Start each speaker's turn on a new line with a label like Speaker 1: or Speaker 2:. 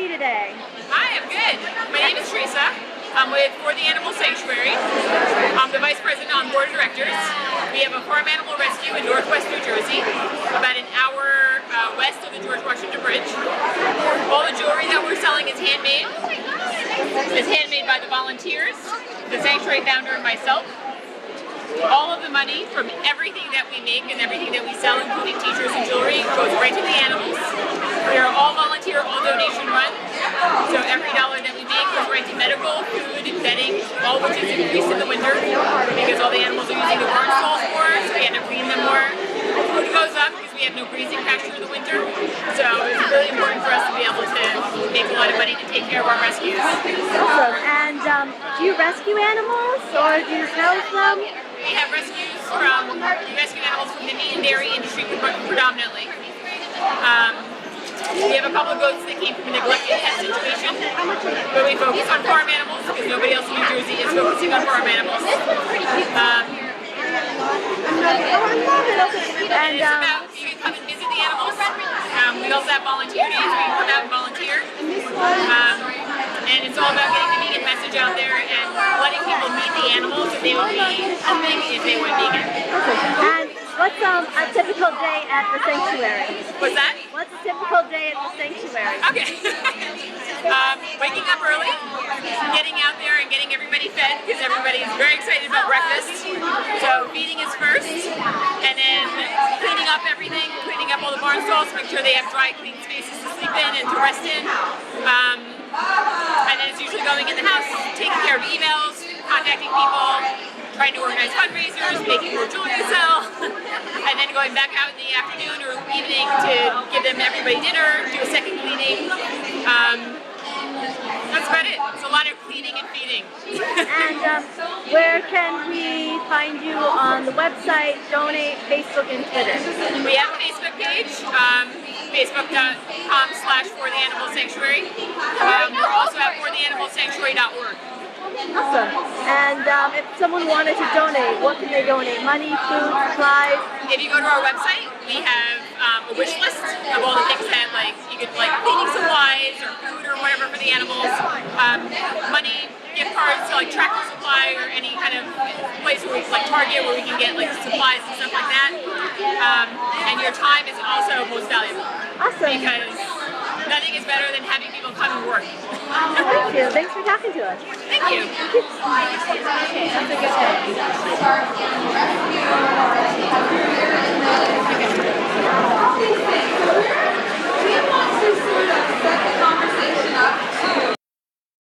Speaker 1: you today?
Speaker 2: Hi, I'm good. My name is Teresa. I'm with For the Animal Sanctuary. I'm the Vice President on Board of Directors. We have a farm animal rescue in Northwest New Jersey, about an hour west of the George Washington Bridge. All the jewelry that we're selling is handmade. It's handmade by the volunteers, the sanctuary founder, and myself. All of the money from everything that we make and everything that we sell, including t-shirts and jewelry, goes right to the animals. We are all volunteer, all donation run. So every dollar that we make goes right to medical, food, and bedding, all which is increased in the winter because all the animals are using the barn stalls more, so we end up feeding them more. Food goes up because we have no grazing pasture in the winter. So it's really important for us to be able to make a lot of money to take care of our rescues.
Speaker 1: Awesome. And do you rescue animals or do you house them?
Speaker 2: We have rescues from rescue animals from the meat and dairy industry predominantly. We have a couple of goats that came from a neglected pet situation, but we focus on farm animals because nobody else in New Jersey is focusing on farm animals. And it's about, you can come and visit the animals. We also have volunteer days where you can come out and volunteer. And it's all about getting the vegan message out there and letting people meet the animals that they would be helping if they went vegan.
Speaker 1: And what's a typical day at the sanctuary?
Speaker 2: What's that?
Speaker 1: What's a typical day at the sanctuary?
Speaker 2: Okay. Waking up early, getting out there and getting everybody fed because everybody is very excited about breakfast. So feeding is first, and then cleaning up everything, cleaning up all the barn stalls, make sure they have dry, clean spaces to sleep in and to rest in. And then it's usually going in the house, taking care of emails, contacting people, trying to organize fundraisers, making more jewelry to sell, and then going back out in the afternoon or evening to give them everybody dinner, do a second cleaning. That's about it. It's a lot of cleaning and feeding.
Speaker 1: And where can we find you on the website, donate, Facebook, and Twitter?
Speaker 2: We have a Facebook page, facebook.com/fortheanimalsanctuary. We're also at fortheanimalsanctuary.org.
Speaker 1: Awesome. And if someone wanted to donate, what can they donate? Money, food, supplies?
Speaker 2: If you go to our website, we have a wish list of all the things that you could cleaning supplies or food or whatever for the animals. Money, gift cards to Tractor Supply or any kind of place where like Target where we can get supplies and stuff like that. And your time is also most valuable.
Speaker 1: Awesome.
Speaker 2: Because nothing is better than having people come and work.
Speaker 1: Thank you. Thanks for talking to us.
Speaker 2: Thank you.
Speaker 3: That's a good day.